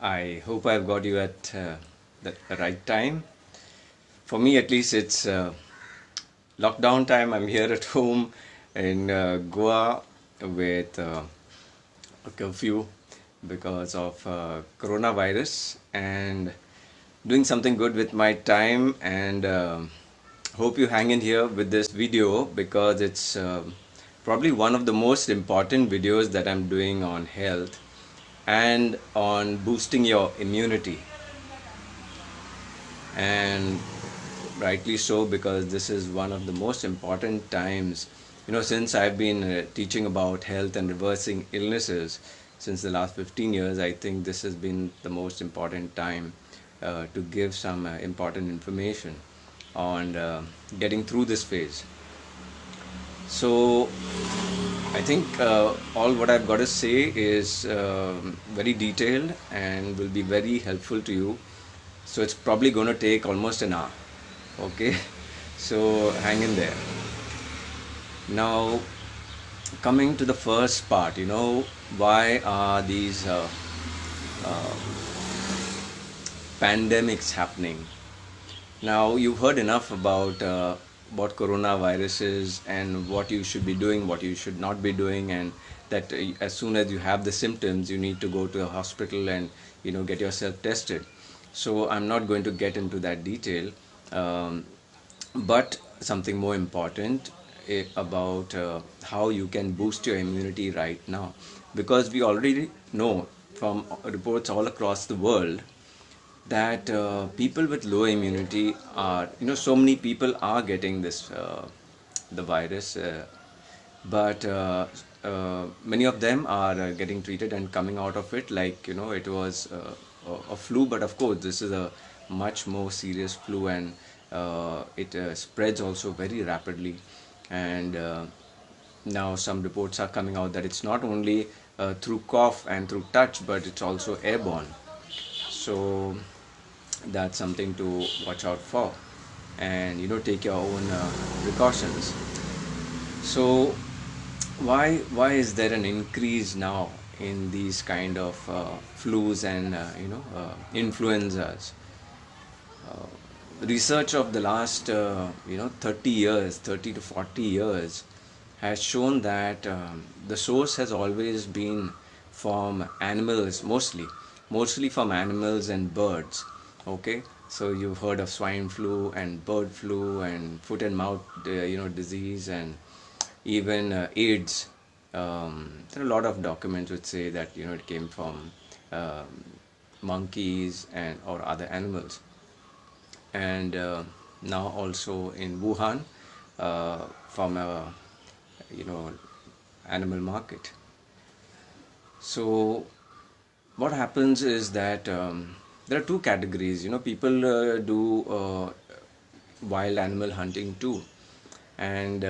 I hope I've got you at the right time. For me, at least, it's lockdown time. I'm here at home in Goa with a curfew because of coronavirus and doing something good with my time. And hope you hang in here with this video because it's probably one of the most important videos that I'm doing on health and on boosting your immunity. And rightly so, because this is one of the most important times, since I've been teaching about health and reversing illnesses since the last 15 years. I think this has been the most important time to give some important information on getting through this phase. So I think all what I've got to say is very detailed and will be very helpful to you. So it's probably going to take almost an hour. Okay, so hang in there. Now, coming to the first part, why are these pandemics happening? Now, you've heard enough about what coronavirus is and what you should be doing, what you should not be doing, and that as soon as you have the symptoms, you need to go to a hospital and get yourself tested. So I'm not going to get into that detail, but something more important about how you can boost your immunity right now, because we already know from reports all across the world that people with low immunity are, so many people are getting this the virus, but many of them are getting treated and coming out of it like it was a flu. But of course, this is a much more serious flu, and it spreads also very rapidly. And now some reports are coming out that it's not only through cough and through touch, but it's also airborne. So that's something to watch out for, and take your own precautions. So why is there an increase now in these kind of flus and influenzas? Research of the last 30 years, 30 to 40 years has shown that the source has always been from animals, mostly from animals and birds. Okay, so you've heard of swine flu and bird flu and foot and mouth disease, and even AIDS. There are a lot of documents which say that it came from monkeys and or other animals. And now also in Wuhan, from a animal market. So what happens is that there are two categories. People do wild animal hunting too, and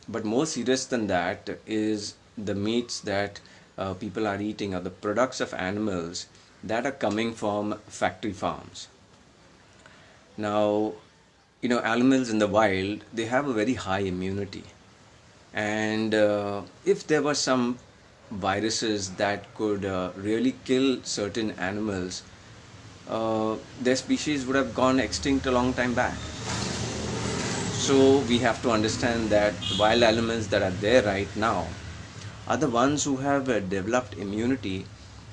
but more serious than that is the meats that people are eating, or the products of animals that are coming from factory farms. Now, animals in the wild, they have a very high immunity, and if there were some viruses that could really kill certain animals, their species would have gone extinct a long time back. So we have to understand that wild animals that are there right now are the ones who have developed immunity,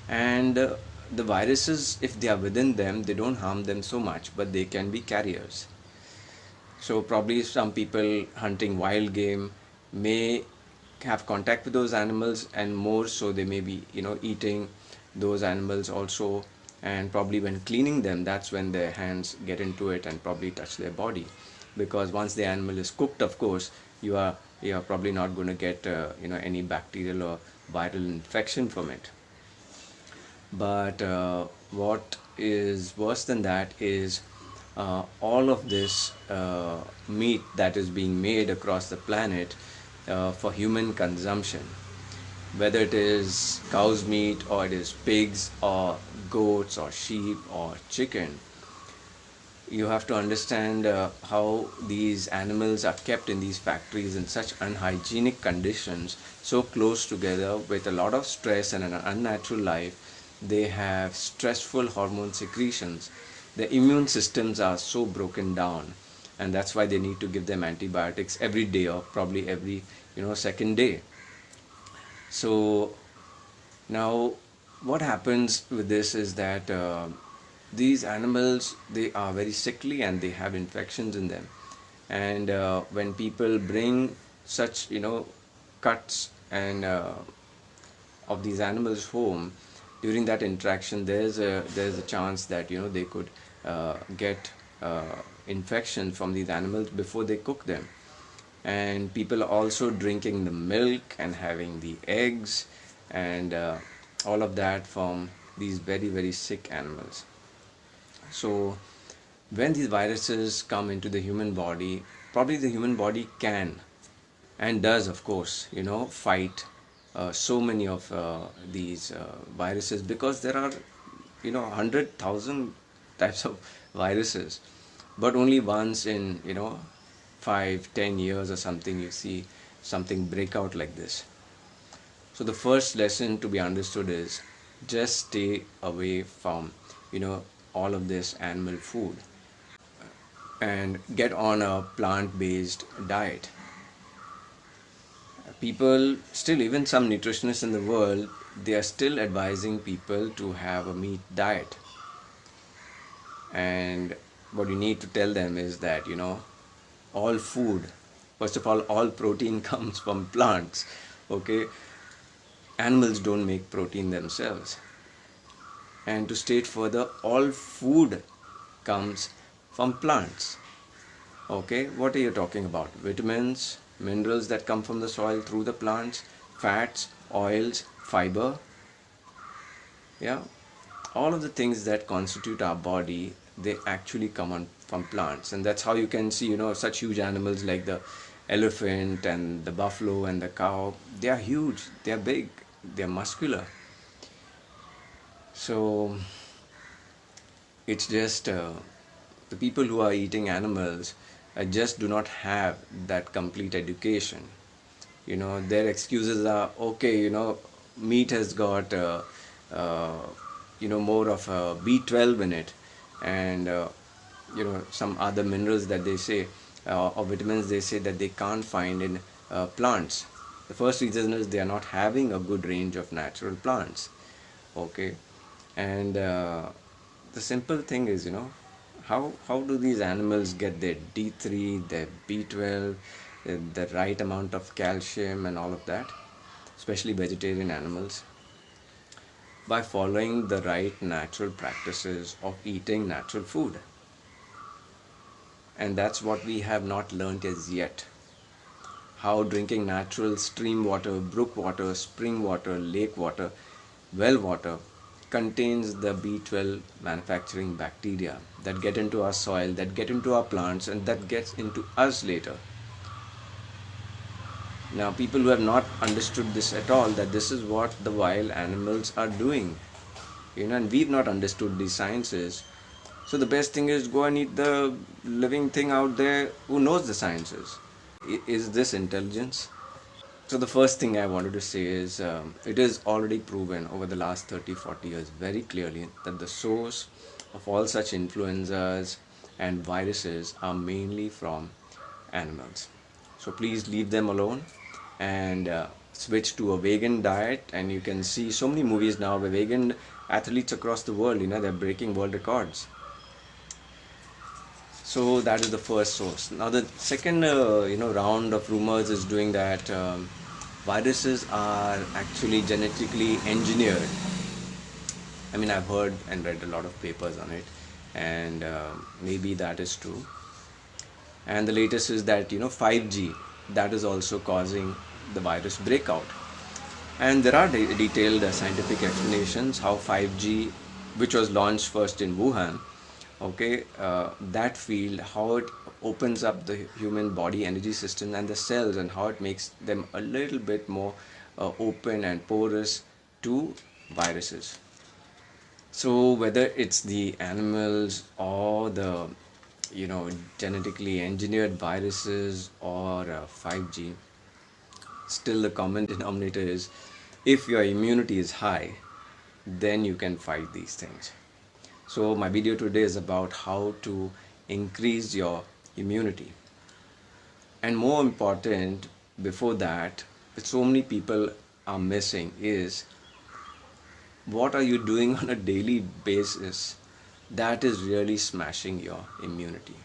and the viruses, if they are within them, they don't harm them so much, but they can be carriers. So probably some people hunting wild game may have contact with those animals, and more so they may be eating those animals also. And probably when cleaning them, that's when their hands get into it and probably touch their body, because once the animal is cooked, of course, you are probably not going to get any bacterial or viral infection from it. But what is worse than that is all of this meat that is being made across the planet for human consumption, whether it is cow's meat or it is pigs or goats or sheep or chicken. You have to understand how these animals are kept in these factories in such unhygienic conditions, so close together with a lot of stress and an unnatural life, they have stressful hormone secretions, their immune systems are so broken down, and that's why they need to give them antibiotics every day, or probably every second day. So now, what happens with this is that these animals, they are very sickly and they have infections in them. And when people bring such cuts and of these animals home, during that interaction, there's a chance that they could get infection from these animals before they cook them. And people are also drinking the milk and having the eggs and all of that from these very very sick animals. So when these viruses come into the human body, probably the human body can and does, of course, fight so many of these viruses, because there are 100,000 types of viruses, but only once in 5-10 years or something you see something break out like this. So the first lesson to be understood is just stay away from all of this animal food and get on a plant based diet. People still, even some nutritionists in the world, they are still advising people to have a meat diet. And what you need to tell them is that all food, first of all protein comes from plants. Okay, animals don't make protein themselves. And to state further, all food comes from plants. Okay, what are you talking about? Vitamins, minerals that come from the soil through the plants, fats, oils, fiber. Yeah, all of the things that constitute our body, they actually come on from plants. And that's how you can see such huge animals like the elephant and the buffalo and the cow. They are huge, they are big, they are muscular. So it's just the people who are eating animals just do not have that complete education. Their excuses are, okay, meat has got uh, more of a B12 in it, and some other minerals that they say, or vitamins they say, that they can't find in plants. The first reason is they are not having a good range of natural plants. Okay, and the simple thing is, how do these animals get their D3, their B12, the right amount of calcium and all of that, especially vegetarian animals? By following the right natural practices of eating natural food. And that's what we have not learned as yet. How drinking natural stream water, brook water, spring water, lake water, well water contains the B12 manufacturing bacteria that get into our soil, that get into our plants, and that gets into us later. Now, people who have not understood this at all, that this is what the wild animals are doing, and we've not understood these sciences. So the best thing is go and eat the living thing out there who knows the sciences. Is this intelligence? So the first thing I wanted to say is it is already proven over the last 30-40 years very clearly that the source of all such influenzas and viruses are mainly from animals. So please leave them alone and switch to a vegan diet. And you can see so many movies now where vegan athletes across the world, they're breaking world records. So that is the first source. Now the second round of rumors is doing that viruses are actually genetically engineered. I mean, I've heard and read a lot of papers on it, and maybe that is true. And the latest is that 5G, that is also causing the virus breakout. And there are detailed scientific explanations how 5G, which was launched first in Wuhan, okay, that field, how it opens up the human body energy system and the cells, and how it makes them a little bit more open and porous to viruses. So whether it's the animals or the genetically engineered viruses or 5G, still the common denominator is, if your immunity is high, then you can fight these things. So my video today is about how to increase your immunity. And more important, before that, which so many people are missing, is what are you doing on a daily basis that is really smashing your immunity.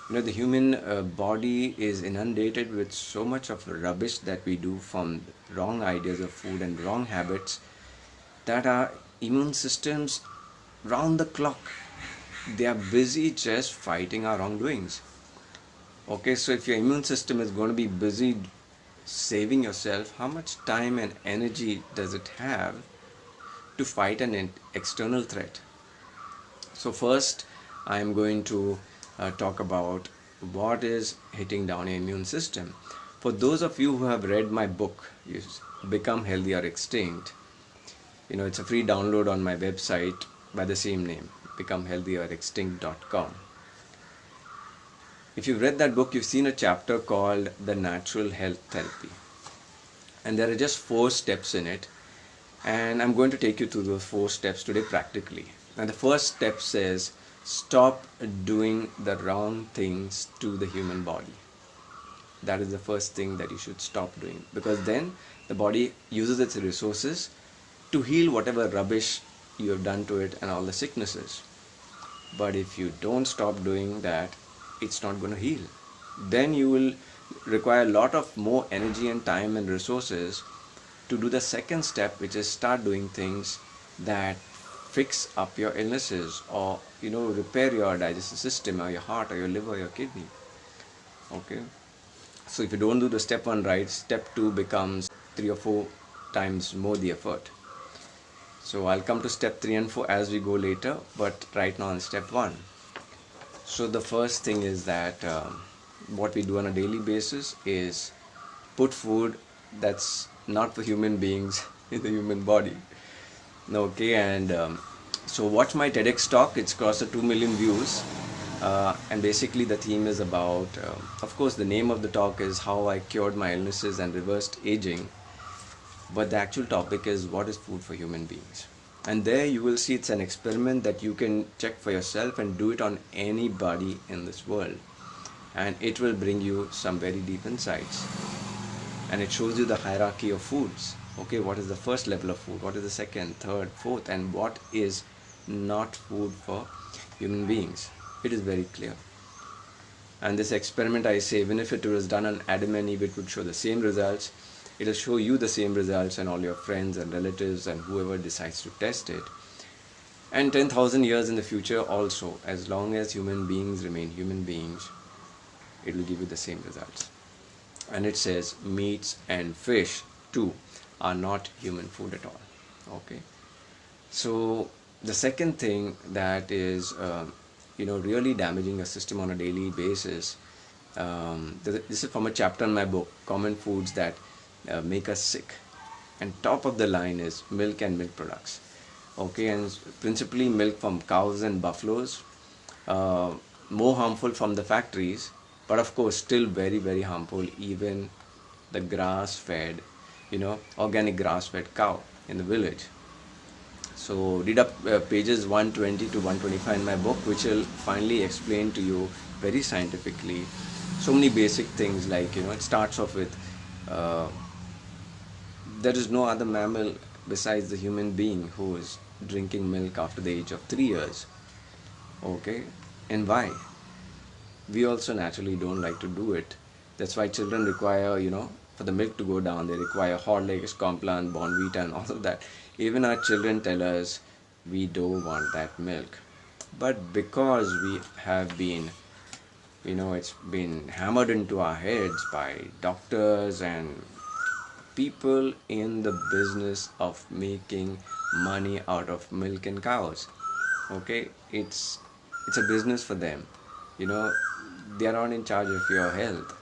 The human body is inundated with so much of rubbish that we do, from wrong ideas of food and wrong habits, that our immune systems round the clock, they are busy just fighting our wrongdoings. Okay, so if your immune system is going to be busy saving yourself, how much time and energy does it have to fight an external threat? So first, I am going to talk about what is hitting down your immune system. For those of you who have read my book, Become Healthy or Extinct, it's a free download on my website by the same name, becomehealthyorextinct.com. If you've read that book, you've seen a chapter called The Natural Health Therapy. And there are just 4 steps in it. And I'm going to take you through those 4 steps today practically. And the first step says, stop doing the wrong things to the human body. That is the first thing that you should stop doing, because then the body uses its resources to heal whatever rubbish you have done to it and all the sicknesses. But if you don't stop doing that, it's not going to heal. Then you will require a lot of more energy and time and resources to do the second step, which is start doing things that fix up your illnesses, or repair your digestive system, or your heart, or your liver, or your kidney. Okay, so if you don't do the step 1 right, step 2 becomes 3 or 4 times more the effort. So I'll come to step 3 and 4 as we go later, but right now on step 1. So the first thing is that what we do on a daily basis is put food that's not for human beings in the human body. Okay, and so watch my TEDx talk. It's crossed 2 million views, and basically the theme is about, of course the name of the talk is how I cured my illnesses and reversed aging, but the actual topic is what is food for human beings. And there you will see it's an experiment that you can check for yourself and do it on anybody in this world, and it will bring you some very deep insights. And it shows you the hierarchy of foods. Okay, what is the first level of food, what is the second, third, fourth, and what is not food for human beings. It is very clear. And this experiment, I say, even if it was done on Adam and Eve, it would show the same results. It will show you the same results, and all your friends and relatives and whoever decides to test it. And 10,000 years in the future also, as long as human beings remain human beings, it will give you the same results. And it says meats and fish too are not human food at all. Okay, so the second thing that is really damaging a system on a daily basis, this is from a chapter in my book, Common Foods That Make Us Sick, and top of the line is milk and milk products. Okay, and principally milk from cows and buffaloes, more harmful from the factories, but of course still very, very harmful. Even the grass-fed, organic grass-fed cow in the village. So read up pages 120 to 125 in my book, which will finally explain to you very scientifically so many basic things, like it starts off with there is no other mammal besides the human being who is drinking milk after the age of 3 years. Okay, and why? We also naturally don't like to do it. That's why children require, for the milk to go down, they require Horlicks, Complan, Bonvita, and all of that. Even our children tell us we don't want that milk. But because we have been, it's been hammered into our heads by doctors and people in the business of making money out of milk and cows. Okay, it's a business for them. They are not in charge of your health.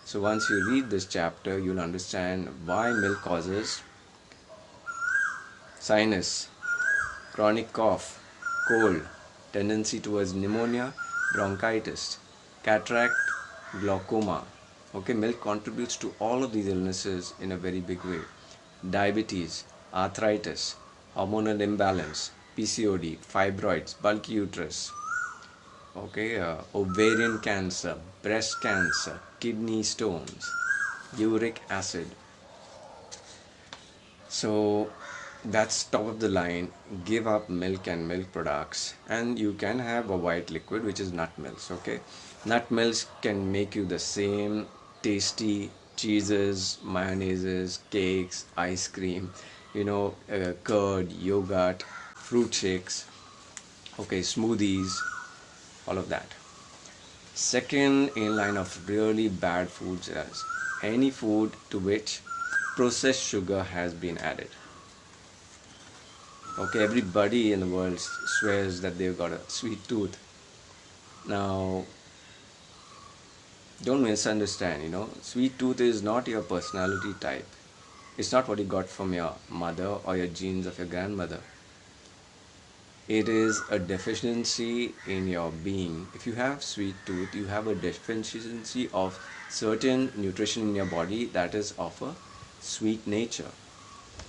So once you read this chapter, you'll understand why milk causes sinus, chronic cough, cold, tendency towards pneumonia, bronchitis, cataract, glaucoma. Okay, milk contributes to all of these illnesses in a very big way. Diabetes, arthritis, hormonal imbalance, PCOD, fibroids, bulky uterus, okay, ovarian cancer, breast cancer, kidney stones, uric acid. So that's top of the line. Give up milk and milk products, and you can have a white liquid which is nut milks. Okay, nut milks can make you the same tasty cheeses, mayonnaises, cakes, ice cream, curd, yogurt, fruit shakes, okay, smoothies, all of that. Second in line of really bad foods is any food to which processed sugar has been added. Okay, everybody in the world swears that they've got a sweet tooth. Now, don't misunderstand, sweet tooth is not your personality type. It's not what you got from your mother or your genes of your grandmother. It is a deficiency in your being. If you have sweet tooth, you have a deficiency of certain nutrition in your body that is of a sweet nature.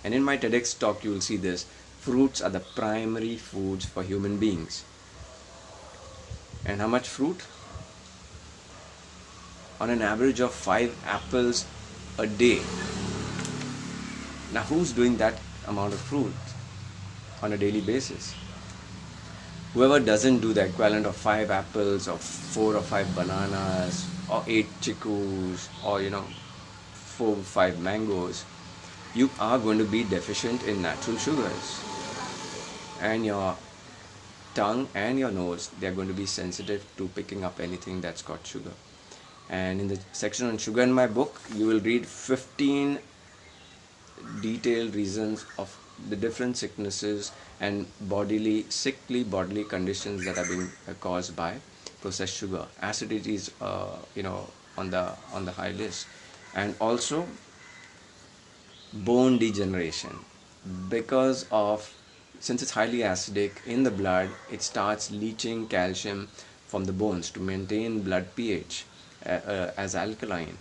And in my TEDx talk, you will see this. Fruits are the primary foods for human beings. And how much fruit? On an average of 5 apples a day. Now, who's doing that amount of fruit on a daily basis? Whoever doesn't do the equivalent of 5 apples or 4 or 5 bananas or 8 chickus or 4 or 5 mangoes, you are going to be deficient in natural sugars, and your tongue and your nose, they are going to be sensitive to picking up anything that's got sugar. And in the section on sugar in my book, you will read 15 detailed reasons of the different sicknesses and sickly bodily conditions that are being caused by processed sugar. Acidity is on the high list, and also bone degeneration, because of, since it's highly acidic in the blood, it starts leaching calcium from the bones to maintain blood pH as alkaline.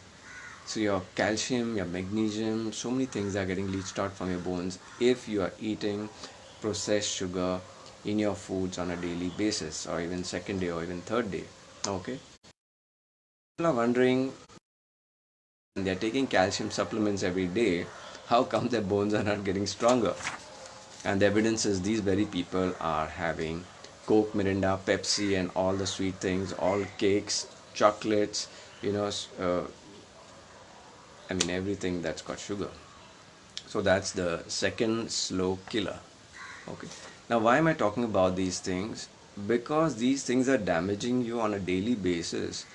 So your calcium, your magnesium, so many things are getting leached out from your bones if you are eating processed sugar in your foods on a daily basis, or even second day or even third day. Okay, people are wondering, they're taking calcium supplements every day, how come their bones are not getting stronger? And the evidence is these very people are having Coke, Mirinda, Pepsi, and all the sweet things, all cakes, chocolates, everything that's got sugar. So that's the second slow killer. Okay. Now, why am I talking about these things? Because these things are damaging you on a daily basis,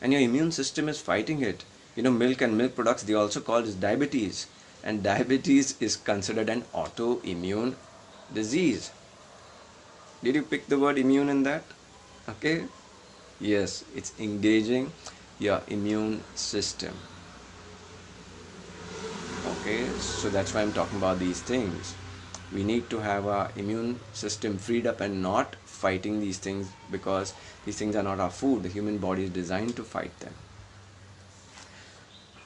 and your immune system is fighting it. Milk and milk products, they also call this diabetes, and diabetes is considered an autoimmune disease. Did you pick the word immune in that? Okay. Yes, it's engaging your immune system. Okay, so that's why I'm talking about these things. We need to have our immune system freed up and not fighting these things, because these things are not our food. The human body is designed to fight them.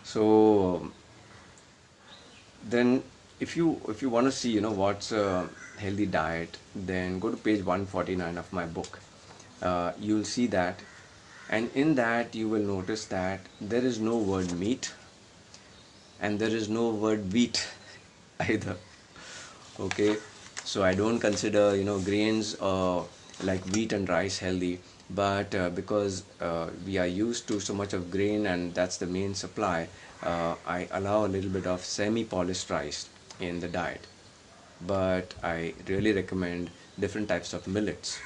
So then if you want to see what's a healthy diet, then go to page 149 of my book. You'll see that, and in that you will notice that there is no word meat and there is no word wheat either. Okay, so I don't consider grains like wheat and rice healthy, but because we are used to so much of grain and that's the main supply, I allow a little bit of semi-polished rice in the diet, but I really recommend different types of millets.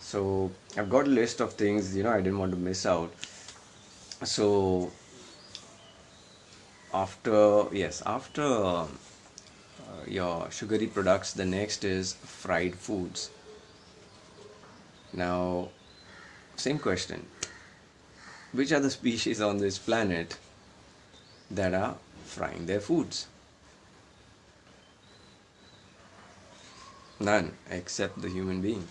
So I've got a list of things I didn't want to miss out. So after your sugary products, the next is fried foods. Now, same question, which are the species on this planet that are frying their foods? None, except the human being.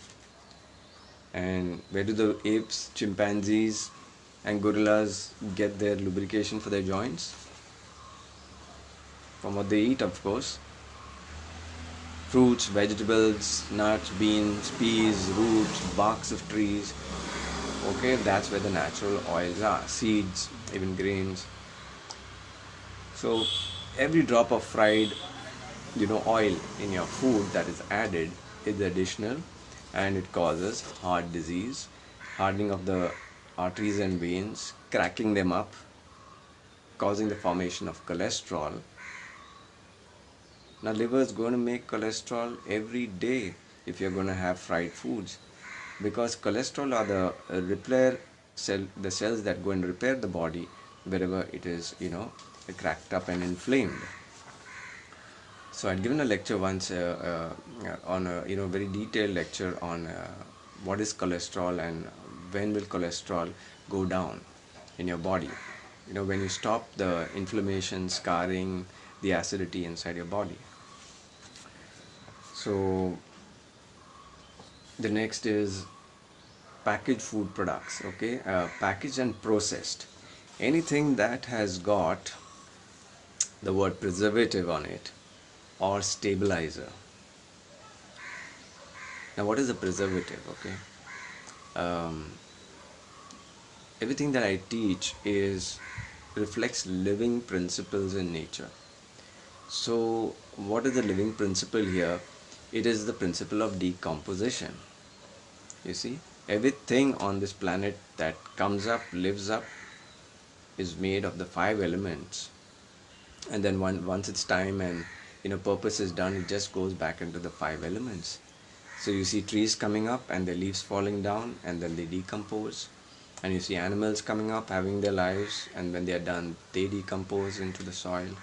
And where do the apes, chimpanzees and gorillas get their lubrication for their joints? From what they eat, of course. fruits, vegetables, nuts, beans, peas, roots, barks of trees. Okay, that's where the natural oils are. Seeds, even grains. So every drop of fried, oil in your food that is added is additional, and it causes heart disease, hardening of the arteries and veins, cracking them up, causing the formation of cholesterol. Now, liver is going to make cholesterol every day if you're going to have fried foods, because cholesterol are the repair cell, the cells that go and repair the body wherever it is, cracked up and inflamed. So I'd given a lecture once on a very detailed lecture on what is cholesterol and when will cholesterol go down in your body. When you stop the inflammation, scarring, the acidity inside your body. So the next is packaged food products. Okay, packaged and processed. Anything that has got the word preservative on it or stabilizer. Now, what is a preservative? Okay, um, everything that I teach is reflects living principles in nature. So, what is the living principle here? It is the principle of decomposition. You see, everything on this planet that comes up, lives up, is made of the five elements, and then once it's time and purpose is done, it just goes back into the five elements. So you see trees coming up and their leaves falling down and then they decompose, and you see animals coming up having their lives, and when they are done they decompose into the soil.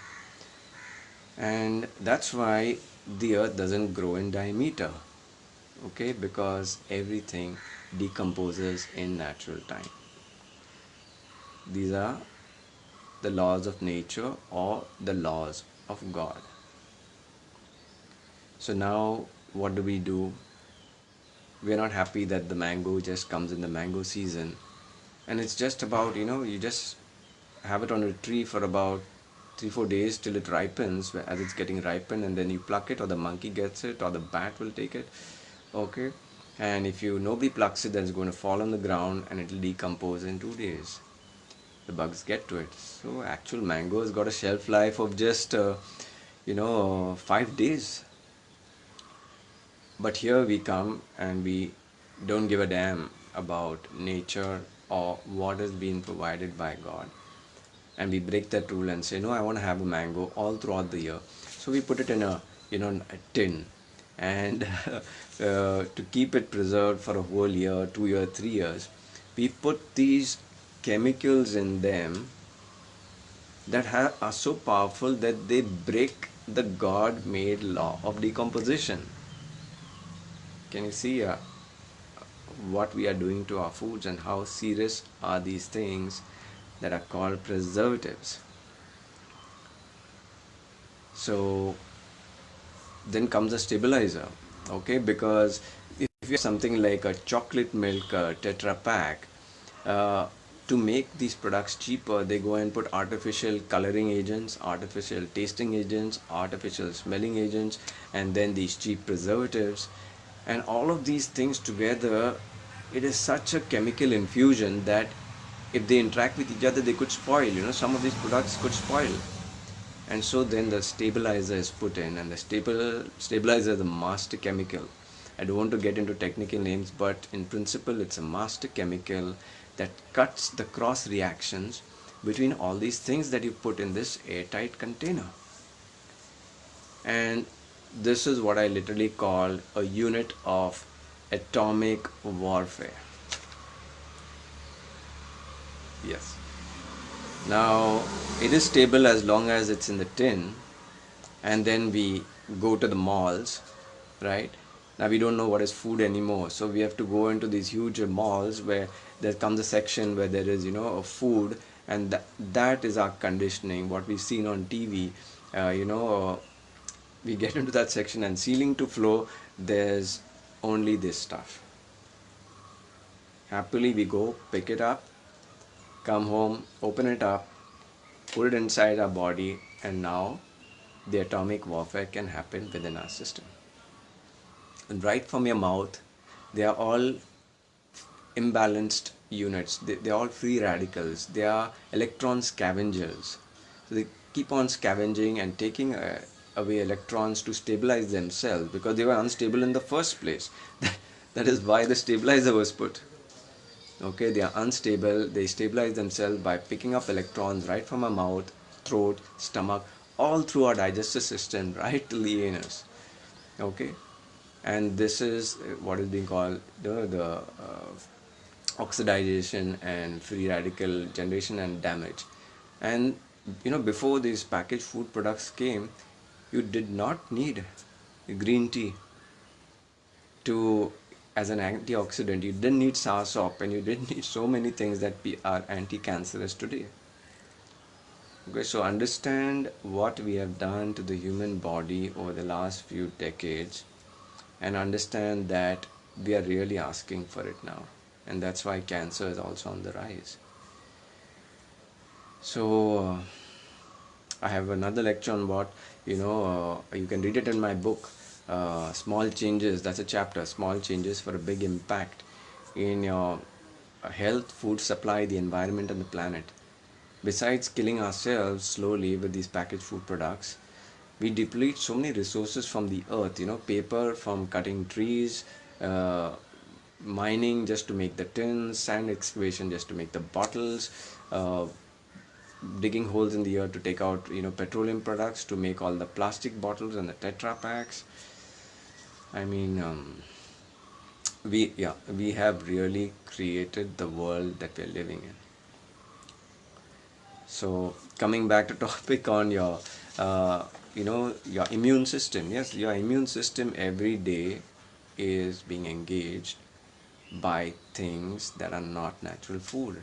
And that's why the earth doesn't grow in diameter, okay, because everything decomposes in natural time. These are the laws of nature or the laws of God. So now what do? We're not happy that the mango just comes in the mango season, and it's just about, you just have it on a tree for about 3-4 days till it ripens, as it's getting ripened, and then you pluck it, or the monkey gets it, or the bat will take it. Okay, and if nobody plucks it, then it's going to fall on the ground and it'll decompose in 2 days. The bugs get to it. So actual mango has got a shelf life of just 5 days. But here we come and we don't give a damn about nature or what is being provided by God, and we break that rule and say, no, I want to have a mango all throughout the year. So we put it in a tin, and to keep it preserved for a whole year, 2 years, 3 years, we put these chemicals in them that are so powerful that they break the God made law of decomposition. Can you see what we are doing to our foods and how serious are these things that are called preservatives? So then comes a stabilizer, okay, because if you have something like a chocolate milk Tetra Pak, to make these products cheaper, they go and put artificial coloring agents, artificial tasting agents, artificial smelling agents, and then these cheap preservatives, and all of these things together, it is such a chemical infusion that if they interact with each other, they could spoil. Some of these products could spoil. And so then the stabilizer is put in, and the stabilizer is a master chemical. I don't want to get into technical names, but in principle it's a master chemical that cuts the cross reactions between all these things that you put in this airtight container. And this is what I literally call a unit of atomic warfare. Yes. Now, it is stable as long as it's in the tin, and then we go to the malls, right? Now we don't know what is food anymore, so we have to go into these huge malls where there comes a section where there is, a food, and that is our conditioning. What we've seen on TV, we get into that section, and ceiling to floor, there's only this stuff. Happily, we go pick it up, come home, open it up, put it inside our body, and now the atomic warfare can happen within our system. And right from your mouth, they are all imbalanced units. They're all free radicals. They are electron scavengers. So they keep on scavenging and taking away electrons to stabilize themselves because they were unstable in the first place. That is why the stabilizer was put. Okay, they are unstable. They stabilize themselves by picking up electrons right from our mouth, throat, stomach, all through our digestive system, right till the anus. Okay, and this is what is being called the oxidation and free radical generation and damage. And before these packaged food products came, you did not need green tea to as an antioxidant. You didn't need soursop, and you didn't need so many things that are anti-cancerous today. Okay, so understand what we have done to the human body over the last few decades, and understand that we are really asking for it now, and that's why cancer is also on the rise. So I have another lecture on what you can read it in my book, small changes. That's a chapter, small changes for a big impact in your health, food supply, the environment, and the planet. Besides killing ourselves slowly with these packaged food products, we deplete so many resources from the earth. Paper from cutting trees, mining just to make the tins, sand excavation just to make the bottles, uh, digging holes in the earth to take out petroleum products to make all the plastic bottles and the tetra packs. I mean, we have really created the world that we're living in. So coming back to topic on your your immune system. Yes, your immune system every day is being engaged by things that are not natural food,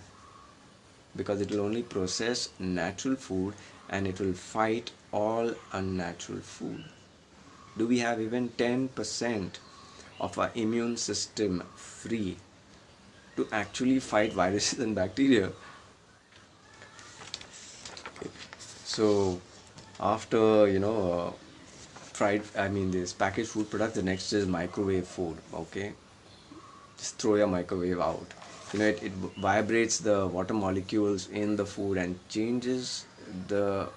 because it will only process natural food and it will fight all unnatural food. Do we have even 10% of our immune system free to actually fight viruses and bacteria? So after fried, I mean this packaged food product, the next is microwave food. Okay, just throw your microwave out. It vibrates the water molecules in the food and changes the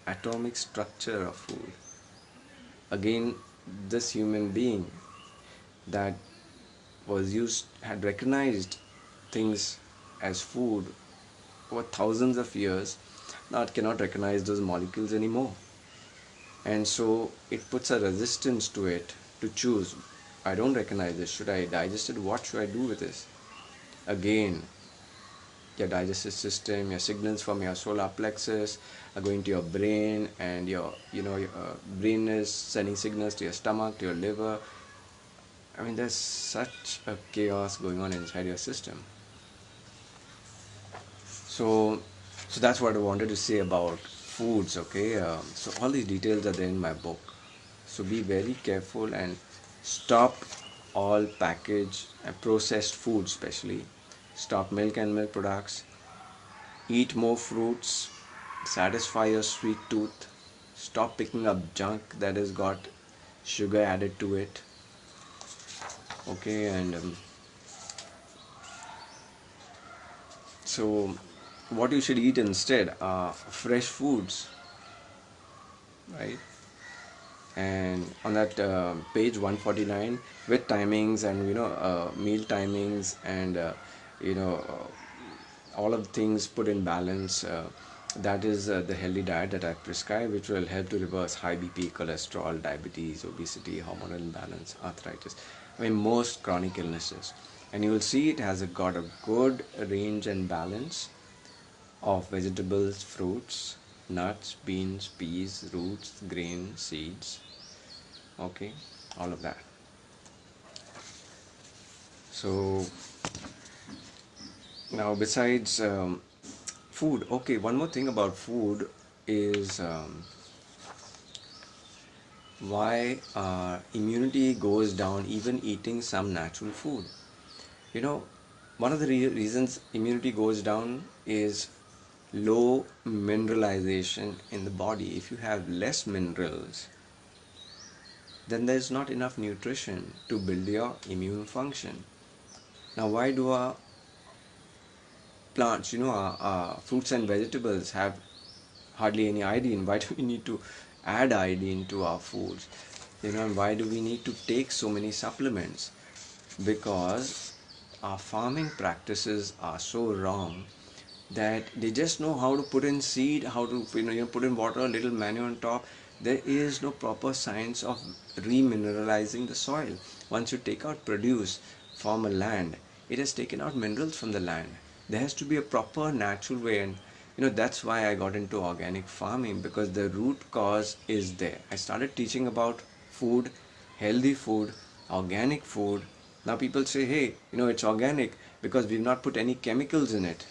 atomic structure of food. Again, this human being that was used had recognized things as food over thousands of years, now it cannot recognize those molecules anymore, and so it puts a resistance to it to choose. I don't recognize this. Should I digest it? What should I do with this? Again, your digestive system, your signals from your solar plexus are going to your brain, and your brain is sending signals to your stomach, to your liver. I mean, there's such a chaos going on inside your system. So that's what I wanted to say about foods. Okay, so all these details are there in my book. So be very careful and stop all packaged and processed food, especially. Stop milk and milk products. Eat more fruits. Satisfy your sweet tooth. Stop picking up junk that has got sugar added to it. Okay, and so what you should eat instead are fresh foods, right? And on that page 149, with timings and meal timings and you know all of the things put in balance, that is the healthy diet that I prescribe, which will help to reverse high BP, cholesterol, diabetes, obesity, hormonal imbalance, arthritis, I mean most chronic illnesses. And you will see it has got a good range and balance of vegetables, fruits, nuts, beans, peas, roots, grain, seeds. Okay, all of that. So now, besides food, okay, one more thing about food is why immunity goes down even eating some natural food. You know, one of the reasons immunity goes down is low mineralization in the body. If you have less minerals, then there's not enough nutrition to build your immune function. Now, why do our plants, our fruits and vegetables have hardly any iodine? Why do we need to add iodine to our foods? And why do we need to take so many supplements? Because our farming practices are so wrong that they just know how to put in seed, how to put in water, a little manure on top. There is no proper science of remineralizing the soil. Once you take out produce from a land, it has taken out minerals from the land. There has to be a proper natural way, and that's why I got into organic farming, because the root cause is there. I started teaching about food, healthy food, organic food. Now people say, hey, it's organic because we've not put any chemicals in it.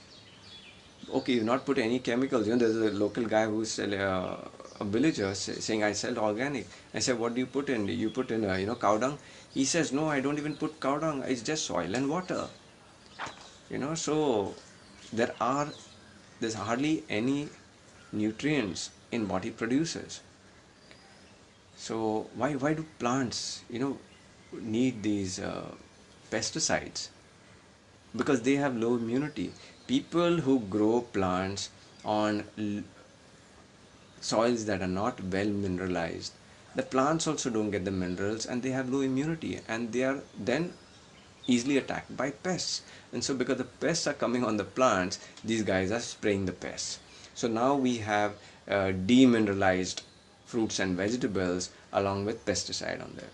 Okay, you've not put any chemicals. There's a local guy who's a villager saying, I sell organic. I said, what do you put in? You put in cow dung? He says, no, I don't even put cow dung. It's just soil and water. So there are there's hardly any nutrients in what he produces. So why do plants need these pesticides? Because they have low immunity. People who grow plants on soils that are not well mineralized, the plants also don't get the minerals, and they have low immunity, and they are then easily attacked by pests. And so because the pests are coming on the plants, these guys are spraying the pests. So now we have demineralized fruits and vegetables along with pesticide on them.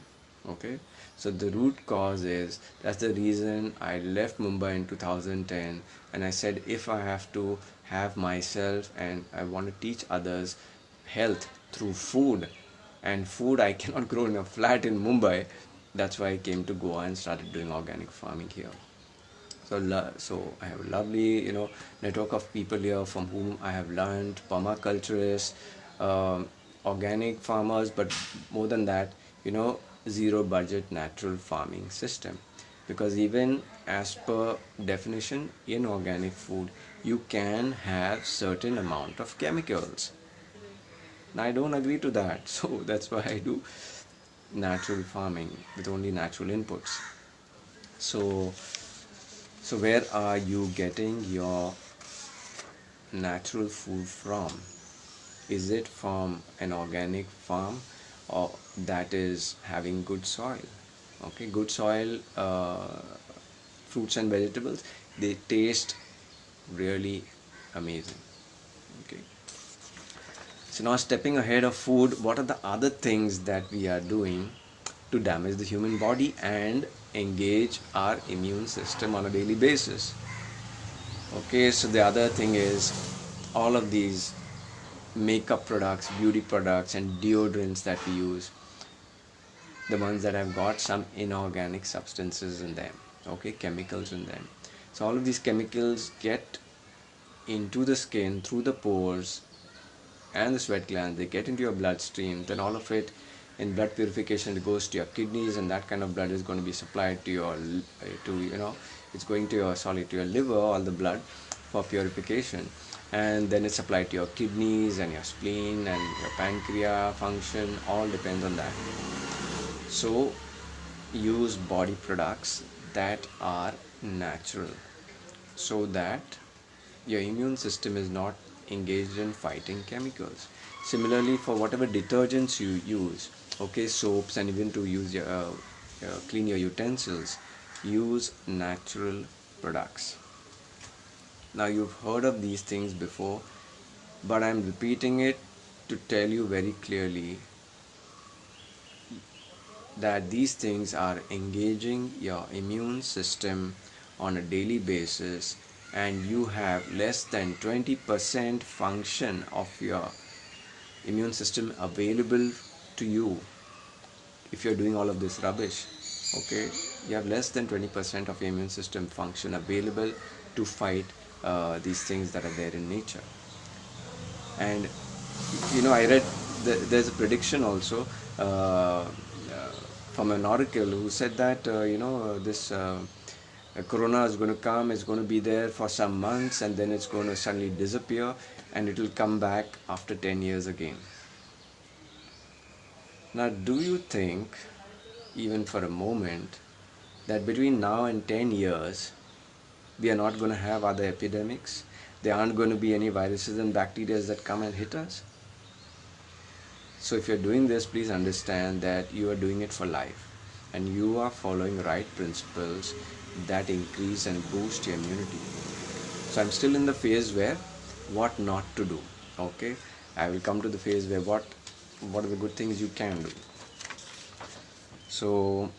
Okay, so the root cause is, that's the reason I left Mumbai in 2010, and I said, if I have to have myself and I want to teach others health through food, and food I cannot grow in a flat in Mumbai, that's why I came to Goa and started doing organic farming here. So I have a lovely network of people here from whom I have learned, permaculturists, organic farmers, but more than that, zero budget natural farming system. Because even as per definition in organic food, you can have certain amount of chemicals. Now I don't agree to that, so that's why I do natural farming with only natural inputs. So where are you getting your natural food from? Is it from an organic farm, or that is having good soil? Okay, good soil, fruits and vegetables, they taste really amazing. Okay. So now, stepping ahead of food, what are the other things that we are doing to damage the human body and engage our immune system on a daily basis? Okay, so the other thing is, all of these makeup products, beauty products, and deodorants that we use, the ones that have got some inorganic substances in them, okay, chemicals in them. So all of these chemicals get into the skin through the pores and the sweat glands, they get into your bloodstream, then all of it in blood purification, it goes to your kidneys, and that kind of blood is going to be supplied to your it's going to your liver, all the blood, for purification, and then it's supplied to your kidneys and your spleen and your pancreas function, all depends on that. So use body products that are natural, so that your immune system is not engaged in fighting chemicals. Similarly, for whatever detergents you use, okay, soaps, and even to use your clean your utensils, use natural products. Now you've heard of these things before, but I'm repeating it to tell you very clearly that these things are engaging your immune system on a daily basis, and you have less than 20% function of your immune system available to you if you're doing all of this rubbish. Okay, you have less than 20% of your immune system function available to fight these things that are there in nature. And I read there's a prediction also from an oracle who said that this corona is going to come, it's going to be there for some months, and then it's going to suddenly disappear, and it will come back after 10 years again. Now, do you think, even for a moment, that between now and 10 years, we are not going to have other epidemics? There aren't going to be any viruses and bacteria that come and hit us? So, if you're doing this, please understand that you are doing it for life and you are following right principles that increase and boost your immunity. So, I'm still in the phase where what not to do. Okay, I will come to the phase where what are the good things you can do. So,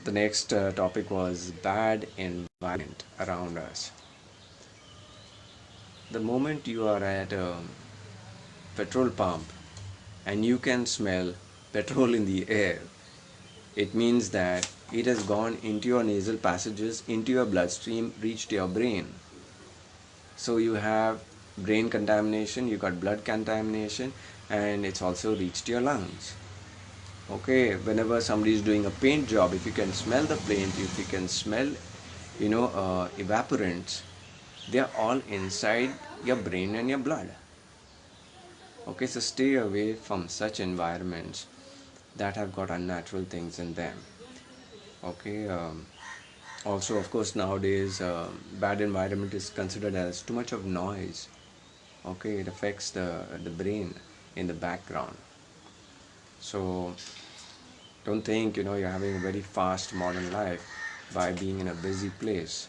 the next topic was bad environment around us. The moment you are at a petrol pump and you can smell petrol in the air, it means that it has gone into your nasal passages, into your bloodstream, reached your brain. So you have brain contamination, you got blood contamination, and it's also reached your lungs. Okay, whenever somebody is doing a paint job, if you can smell the paint, if you can smell, evaporants, they are all inside your brain and your blood. Okay, so stay away from such environments that have got unnatural things in them. Okay, also, of course, nowadays, bad environment is considered as too much of noise. Okay, it affects the brain in the background. So don't think you're having a very fast modern life by being in a busy place.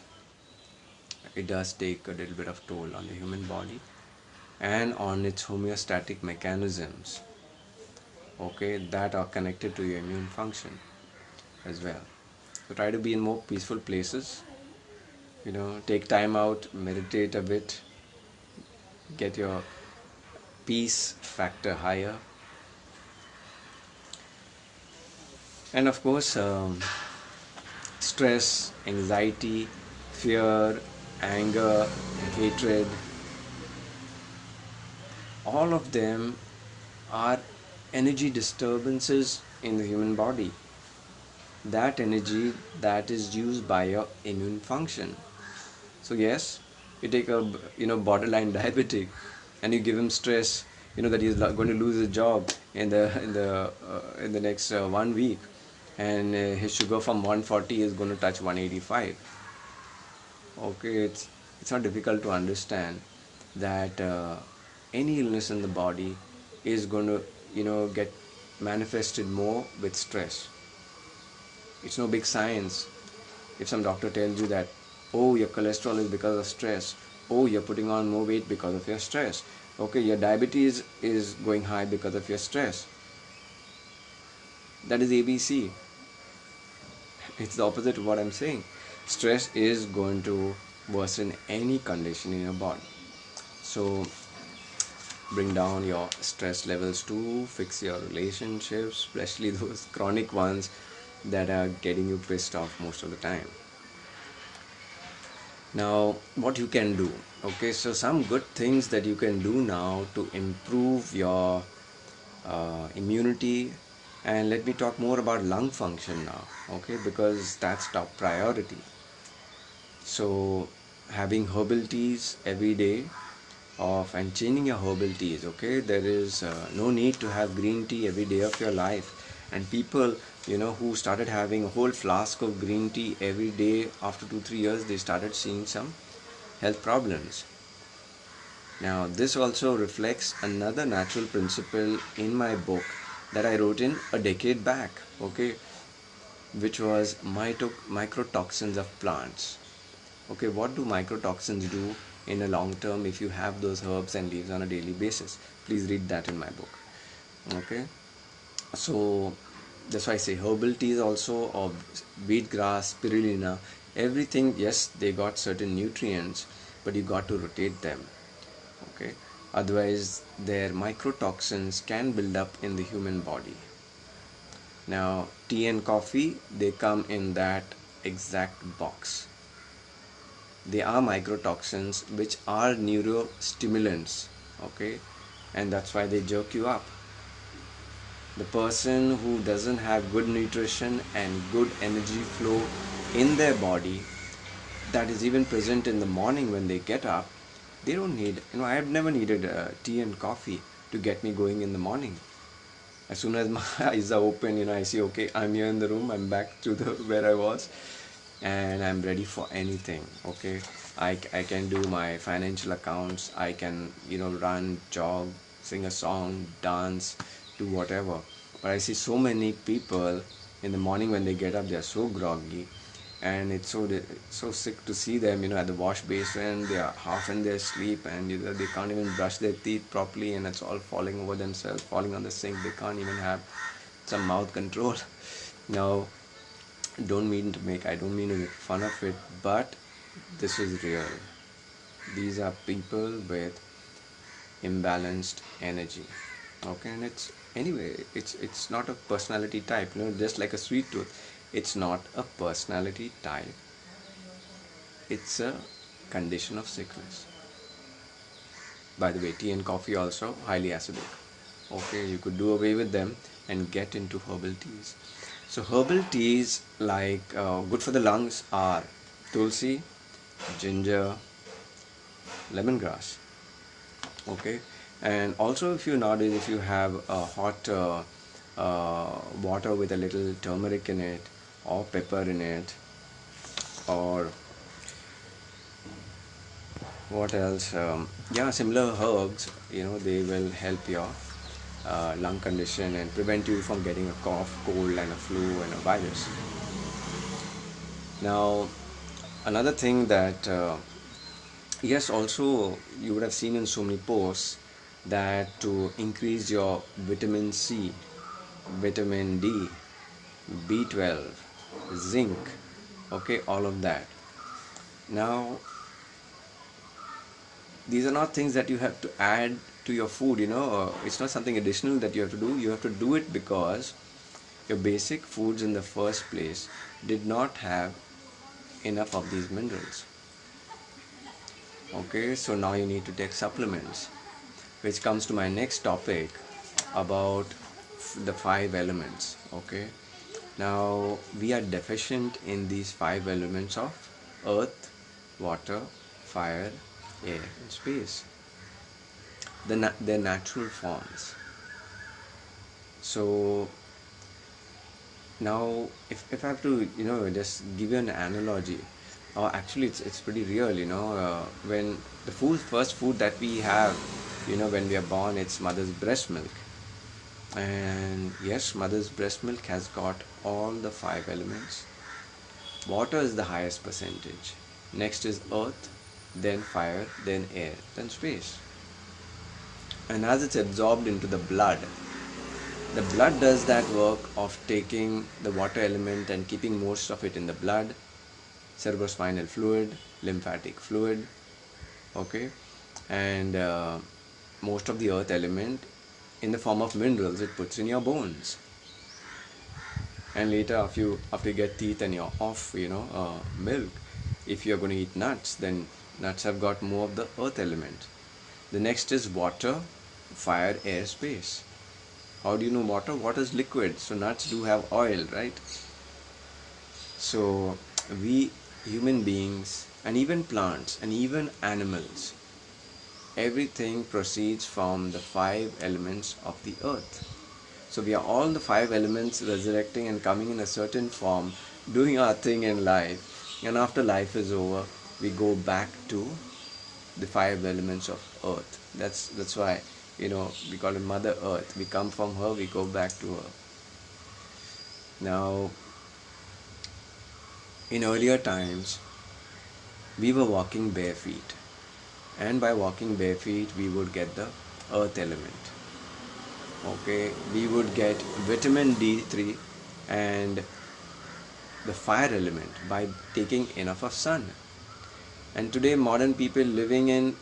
It does take a little bit of toll on the human body and on its homeostatic mechanisms, okay, that are connected to your immune function as well. So try to be in more peaceful places, take time out, meditate a bit, get your peace factor higher. And of course, stress, anxiety, fear, anger, hatred, all of them are energy disturbances in the human body. That energy that is used by your immune function. So yes, you take a borderline diabetic and you give him stress, that he's going to lose his job in the next 1 week, and his sugar from 140 is going to touch 185. Okay, it's not difficult to understand that any illness in the body is going to get manifested more with stress. It's no big science if some doctor tells you that, oh, your cholesterol is because of stress, oh, you're putting on more weight because of your stress, okay, your diabetes is going high because of your stress. That is ABC. It's the opposite of what I'm saying. Stress is going to worsen any condition in your body. So bring down your stress levels too, fix your relationships, especially those chronic ones that are getting you pissed off most of the time. Now, what you can do, okay, so some good things that you can do now to improve your immunity. And let me talk more about lung function now, okay, because that's top priority. So having herbal teas every day and changing your herbal teas, okay, there is no need to have green tea every day of your life. And people who started having a whole flask of green tea every day, after 2-3 years they started seeing some health problems. Now this also reflects another natural principle in my book that I wrote in a decade back, okay, which was microtoxins of plants. Okay, what do microtoxins do in a long term if you have those herbs and leaves on a daily basis? Please read that in my book. Okay, so that's why I say herbal teas also, of wheatgrass, spirulina, everything. Yes, they got certain nutrients, but you got to rotate them. Okay, otherwise their microtoxins can build up in the human body. Now tea and coffee, they come in that exact box. They are microtoxins which are neurostimulants, okay, and that's why they jerk you up. The person who doesn't have good nutrition and good energy flow in their body, that is even present in the morning when they get up, they don't need, I have never needed tea and coffee to get me going in the morning. As soon as my eyes are open, I see, okay, I'm here in the room, I'm back to the where I was, and I'm ready for anything. Okay, I can do my financial accounts, I can run, jog, sing a song, dance, do whatever. But I see so many people in the morning when they get up, they are so groggy, and it's so sick to see them at the wash basin. They are half in their sleep, and they can't even brush their teeth properly, and it's all falling over themselves, falling on the sink. They can't even have some mouth control. Now, I don't mean to make fun of it, but this is real. These are people with imbalanced energy. Okay, and it's not a personality type, just like a sweet tooth. It's not a personality type, it's a condition of sickness. By the way, tea and coffee also highly acidic. Okay, you could do away with them and get into herbal teas. So herbal teas like good for the lungs are tulsi, ginger, lemongrass. Okay, and also if you nowadays if you have a hot water with a little turmeric in it or pepper in it, or what else, yeah, similar herbs, they will help your lung condition and prevent you from getting a cough, cold, and a flu and a virus. Now, another thing that yes, also you would have seen in so many posts that to increase your vitamin C, vitamin D, B12, zinc, okay, all of that. Now, these are not things that you have to add to your food, it's not something additional that you have to do. You have to do it because your basic foods in the first place did not have enough of these minerals. Okay, so now you need to take supplements, which comes to my next topic about the five elements. Okay, now we are deficient in these five elements of earth, water, fire, air, and space, their natural forms. So now if I have to just give you an analogy, or actually it's pretty real, when the first food that we have, when we are born, it's mother's breast milk. And yes, mother's breast milk has got all the five elements. Water is the highest percentage, next is earth, then fire, then air, then space. And as it's absorbed into the blood does that work of taking the water element and keeping most of it in the blood, cerebrospinal fluid, lymphatic fluid, okay, and most of the earth element in the form of minerals it puts in your bones. And later, after you get teeth and you're off, milk, if you're going to eat nuts, then nuts have got more of the earth element. The next is water, fire, air, space. How do you know water? Water is liquid, so nuts do have oil, right? So we human beings and even plants and even animals, everything proceeds from the five elements of the earth. So we are all the five elements resurrecting and coming in a certain form, doing our thing in life, and after life is over, we go back to the five elements of earth. That's why we call it Mother Earth. We come from her, we go back to her. Now, in earlier times, we were walking bare feet, and by walking bare feet, we would get the earth element. Okay, we would get vitamin D3 and the fire element by taking enough of sun. And today, modern people living in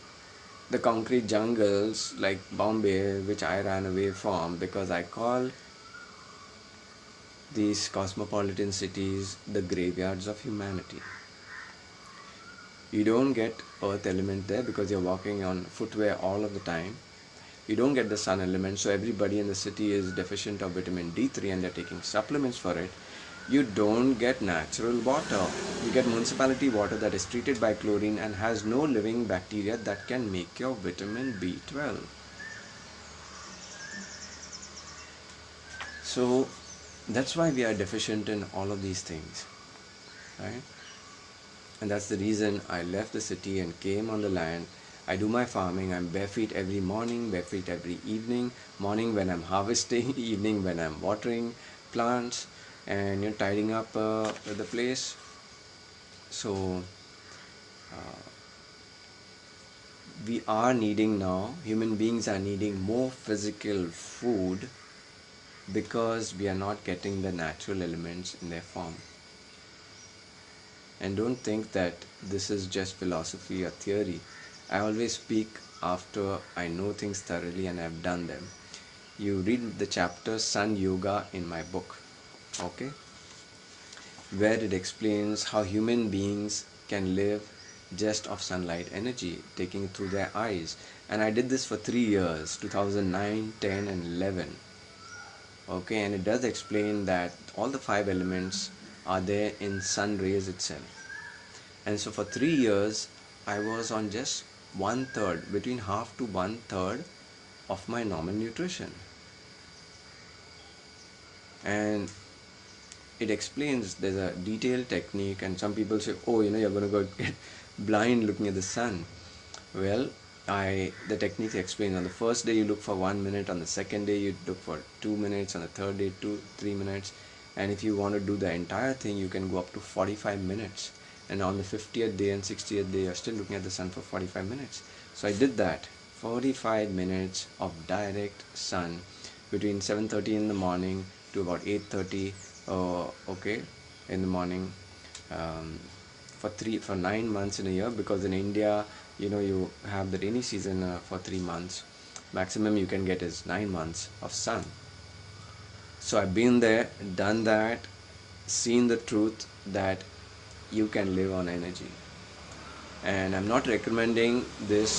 the concrete jungles like Bombay, which I ran away from because I call these cosmopolitan cities the graveyards of humanity. You don't get earth element there because you're walking on footwear all of the time. You don't get the sun element, so everybody in the city is deficient of vitamin D3 and they're taking supplements for it. You don't get natural water. You get municipality water that is treated by chlorine and has no living bacteria that can make your vitamin B12. So that's why we are deficient in all of these things, right? And that's the reason I left the city and came on the land. I do my farming. I'm barefoot every morning, barefoot every evening. Morning when I'm harvesting, evening when I'm watering plants, and tidying up the place. So we are needing now, human beings are needing more physical food because we are not getting the natural elements in their form. And don't think that this is just philosophy or theory. I always speak after I know things thoroughly and I've done them. You read the chapter Sun Yoga in my book, okay, where it explains how human beings can live just of sunlight energy taking through their eyes. And I did this for 3 years, 2009, 10 and 11. Okay, and it does explain that all the 5 elements are there in sun rays itself. And so for 3 years I was on just 1/3, between half to 1/3 of my normal nutrition. And it explains, there's a detailed technique, and some people say, oh, you're going to go get blind looking at the sun. Well, the technique explains, on the first day you look for 1 minute, on the second day you look for 2 minutes, on the third day 3 minutes, and if you want to do the entire thing you can go up to 45 minutes, and on the 50th day and 60th day you're still looking at the sun for 45 minutes. So I did that, 45 minutes of direct sun between 7:30 in the morning to about 8:30 okay, in the morning, for 9 months in a year, because in India you have the rainy season for 3 months. Maximum you can get is 9 months of sun. So I've been there, done that, seen the truth that you can live on energy. And I'm not recommending this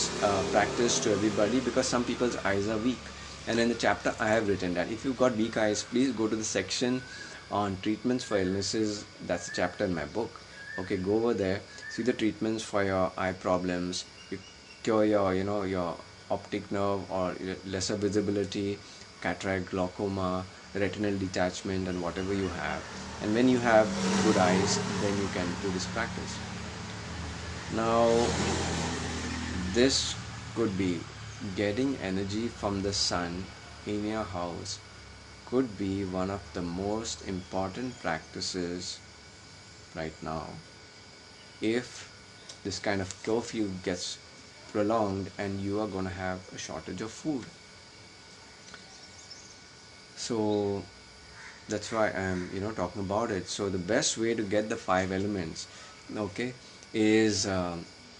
practice to everybody because some people's eyes are weak. And in the chapter I have written that if you've got weak eyes, please go to the section on treatments for illnesses. That's the chapter in my book. Okay, go over there, see the treatments for your eye problems. You cure your optic nerve or lesser visibility, cataract, glaucoma, retinal detachment, and whatever you have. And when you have good eyes, then you can do this practice. Now, this could be getting energy from the sun in your house, could be one of the most important practices right now if this kind of curfew gets prolonged and you are going to have a shortage of food. So that's why I'm talking about it. So the best way to get the 5 elements, okay, is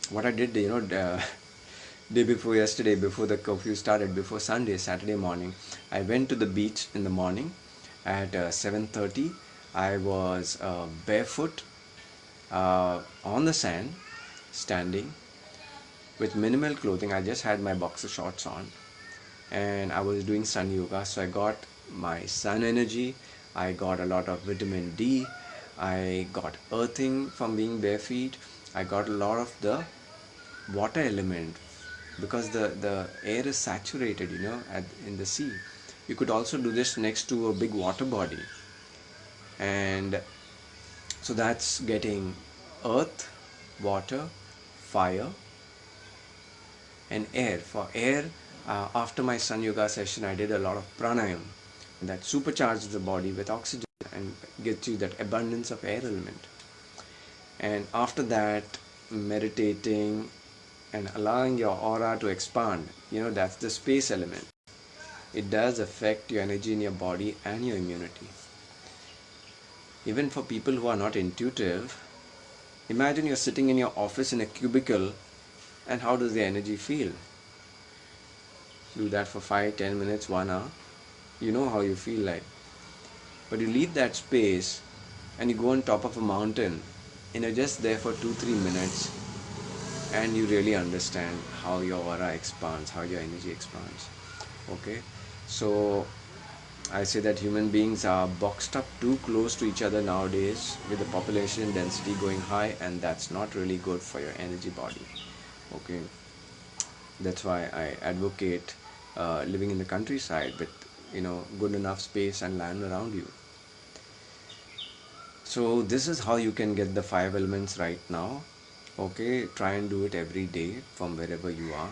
what I did, day before yesterday, before the curfew started, before Sunday, Saturday morning, I went to the beach in the morning at 7:30. I was barefoot on the sand, standing with minimal clothing. I just had my boxer shorts on, and I was doing sun yoga. So I got my sun energy, I got a lot of vitamin D, I got earthing from being bare feet, I got a lot of the water element because the air is saturated in the sea. You could also do this next to a big water body, and so that's getting earth, water, fire and air. For air, after my sun yoga session I did a lot of pranayam that supercharges the body with oxygen and gets you that abundance of air element. And after that, meditating and allowing your aura to expand, that's the space element. It does affect your energy in your body and your immunity. Even for people who are not intuitive, imagine you're sitting in your office in a cubicle, and how does the energy feel? Do that for 5-10 minutes, 1 hour, you know how you feel like. But you leave that space and you go on top of a mountain and you're just there for 2-3 minutes, and you really understand how your aura expands, how your energy expands. Okay, so I say that human beings are boxed up too close to each other nowadays with the population density going high, and that's not really good for your energy body. Okay, that's why I advocate living in the countryside with good enough space and land around you. So this is how you can get the five elements right now. Okay, try and do it every day from wherever you are.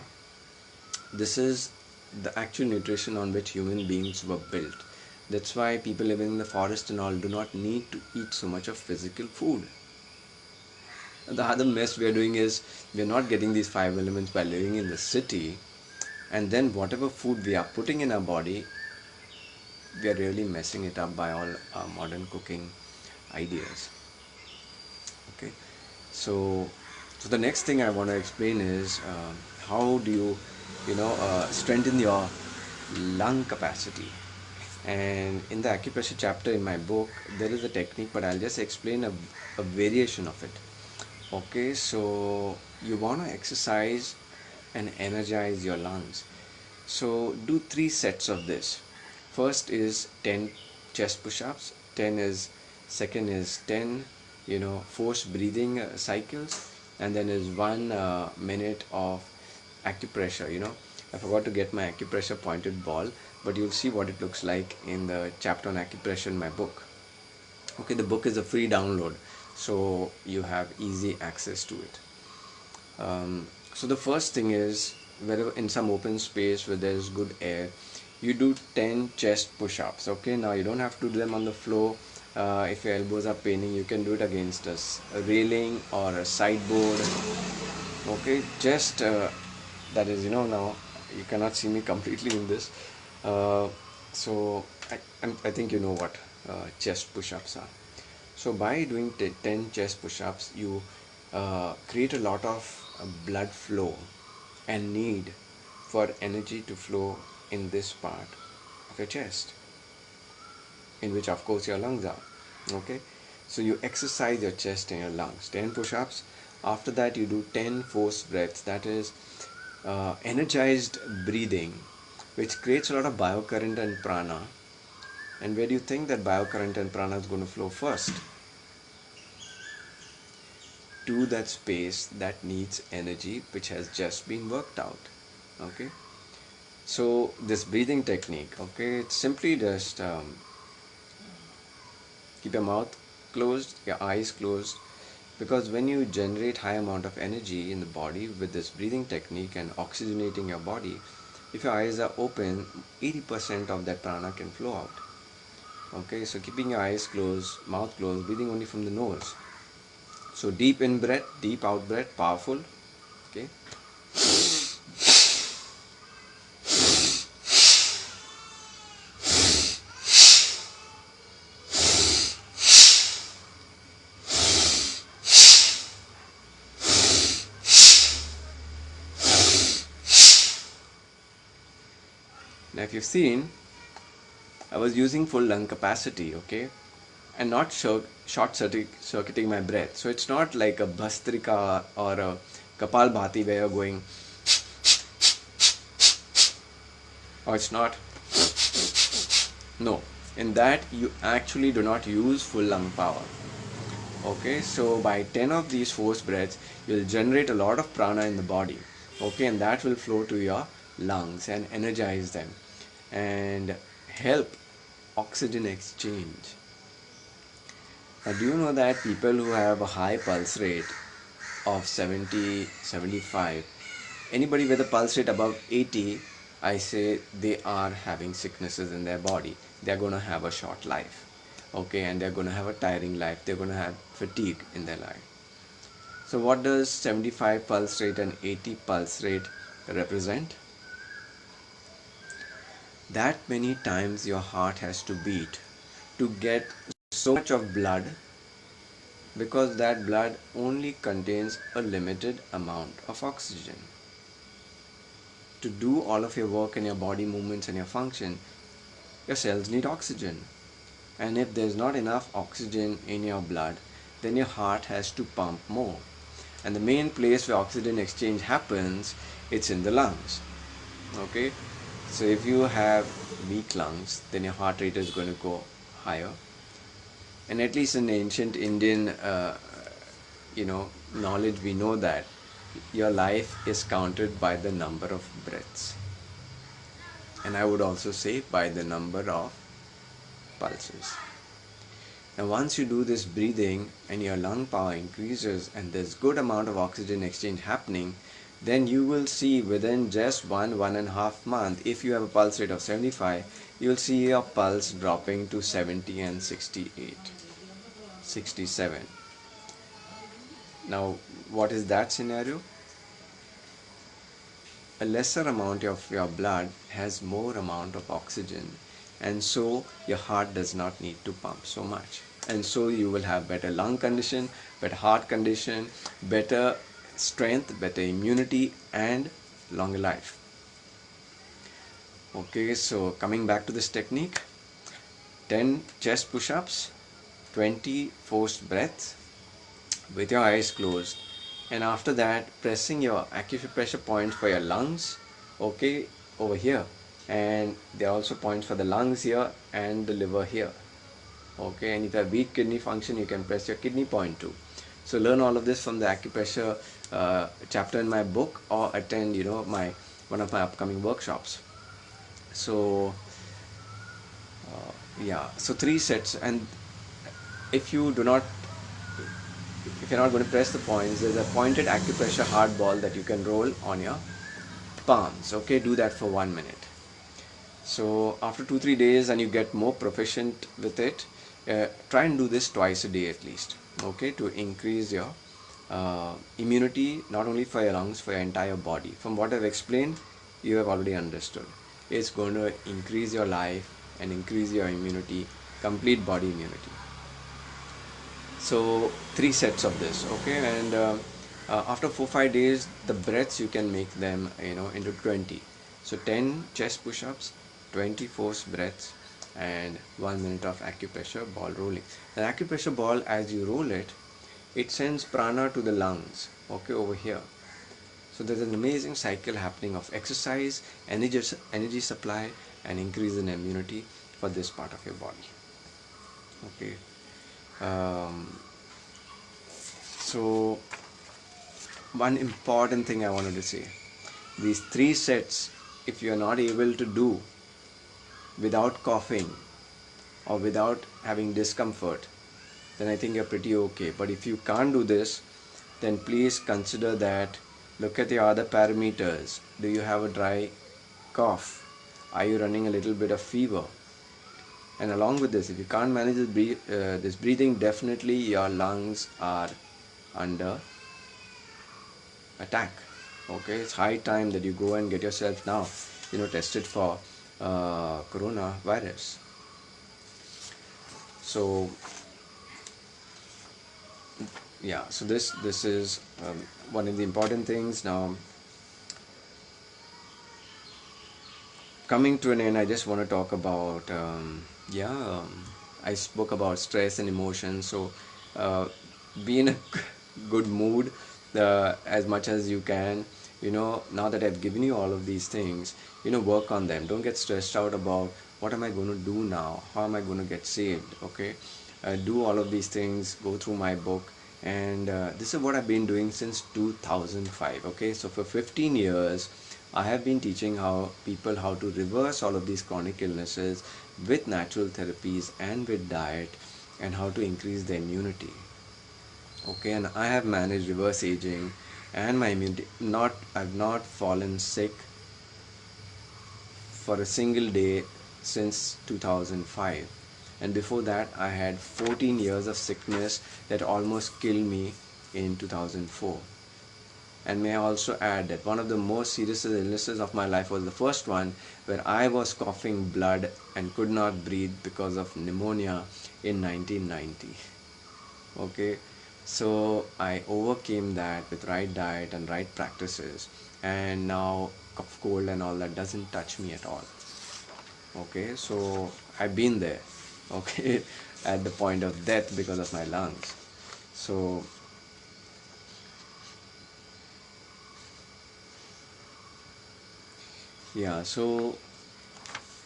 This is the actual nutrition on which human beings were built. That's why people living in the forest and all do not need to eat so much of physical food. The other mess we are doing is we are not getting these five elements by living in the city, and then whatever food we are putting in our body, we are really messing it up by all our modern cooking ideas. Okay, so the next thing I want to explain is how do you strengthen your lung capacity. And in the acupressure chapter in my book there is a technique, but I'll just explain a variation of it. Okay, so you want to exercise and energize your lungs. So do 3 sets of this. First is 10 chest push-ups. 10 is second is 10 forced breathing cycles, and then is 1 minute of acupressure. I forgot to get my acupressure pointed ball, but you'll see what it looks like in the chapter on acupressure in my book. Okay, the book is a free download, so you have easy access to it. So the first thing is, wherever in some open space where there is good air, you do 10 chest push-ups. Okay, now you don't have to do them on the floor. If your elbows are paining, you can do it against a railing or a sideboard. Okay, just that is, now you cannot see me completely in this. So I think you know what chest push-ups are. So by doing 10 chest push-ups, you create a lot of blood flow and need for energy to flow in this part of your chest, in which of course your lungs are. Okay, so you exercise your chest and your lungs. 10 push-ups. After that you do 10 forced breaths, that is energized breathing, which creates a lot of biocurrent and prana. And where do you think that biocurrent and prana is going to flow first? To that space that needs energy, which has just been worked out. Okay, so this breathing technique, okay, it's simply just keep your mouth closed, your eyes closed, because when you generate high amount of energy in the body with this breathing technique and oxygenating your body, if your eyes are open, 80% of that prana can flow out. Okay, so keeping your eyes closed, mouth closed, breathing only from the nose. So deep in breath, deep out breath, powerful. Okay, now if you've seen, I was using full lung capacity, okay, and not short circuiting my breath. So it's not like a Bhastrika or a Kapal Bhati where you're going, or it's not. No, in that you actually do not use full lung power. Okay, so by 10 of these forced breaths, you'll generate a lot of prana in the body. Okay, and that will flow to your lungs and energize them and help oxygen exchange. Now, do you know that people who have a high pulse rate of 70, 75, anybody with a pulse rate above 80, I say they are having sicknesses in their body. They're going to have a short life. Okay, and they're going to have a tiring life. They're going to have fatigue in their life. So what does 75 pulse rate and 80 pulse rate represent? That many times your heart has to beat to get so much of blood, because that blood only contains a limited amount of oxygen. To do all of your work and your body movements and your function, your cells need oxygen. And if there's not enough oxygen in your blood, then your heart has to pump more. And the main place where oxygen exchange happens, it's in the lungs. Okay, so if you have weak lungs, then your heart rate is going to go higher. And at least in ancient Indian knowledge, we know that your life is counted by the number of breaths. and I would also say by the number of pulses. Now once you do this breathing and your lung power increases and there's good amount of oxygen exchange happening, then you will see within just 1.5 months, if you have a pulse rate of 75, you will see your pulse dropping to 70 and 68, 67. Now what is that scenario? A lesser amount of your blood has more amount of oxygen, and so your heart does not need to pump so much, and so you will have better lung condition, better heart condition, better strength, better immunity, and longer life. Okay, so coming back to this technique, 10 chest push-ups, 20 forced breaths with your eyes closed, and after that pressing your acupressure points for your lungs, okay, over here, and there are also points for the lungs here and the liver here, okay, and if you have weak kidney function, you can press your kidney point too. So learn all of this from the acupressure chapter in my book, or attend my one of my upcoming workshops. So yeah, so 3 sets, and if you do not if you're not going to press the points, there's a pointed acupressure hard ball that you can roll on your palms. Okay, do that for 1 minute. So after 2-3 days and you get more proficient with it, try and do this twice a day at least, okay, to increase your immunity, not only for your lungs, for your entire body. From what I've explained, you have already understood. It's going to increase your life and increase your immunity, complete body immunity. So 3 sets of this, okay, and after 4-5 days, the breaths you can make them into 20. So 10 chest push-ups, 20 forced breaths, and 1 minute of acupressure ball rolling. The acupressure ball, as you roll it, it sends prana to the lungs, okay, over here. So there's an amazing cycle happening of exercise, energy supply, and increase in immunity for this part of your body. Okay. So one important thing I wanted to say, these 3 sets, if you are not able to do without coughing or without having discomfort, then I think you're pretty okay. But if you can't do this, then please consider that. Look at your other parameters. Do you have a dry cough? Are you running a little bit of fever? And along with this, if you can't manage this breathing, definitely your lungs are under attack. Okay, it's high time that you go and get yourself now tested for coronavirus. So yeah, so this is one of the important things. Now coming to an end, I just want to talk about I spoke about stress and emotion. So be in a good mood as much as you can. Now that I've given you all of these things, work on them. Don't get stressed out about what am I going to do now, how am I going to get saved. Okay, do all of these things, go through my book, and this is what I've been doing since 2005. Okay, so for 15 years I have been teaching people how to reverse all of these chronic illnesses with natural therapies and with diet, and how to increase their immunity. Okay, and I have managed reverse aging and my immunity. I've not fallen sick for a single day since 2005, and before that I had 14 years of sickness that almost killed me in 2004. And may I also add that one of the most serious illnesses of my life was the first one, where I was coughing blood and could not breathe because of pneumonia in 1990. Okay, so I overcame that with right diet and right practices, and now cough, cold and all that doesn't touch me at all. Okay, so I've been there, okay, at the point of death because of my lungs. So yeah, so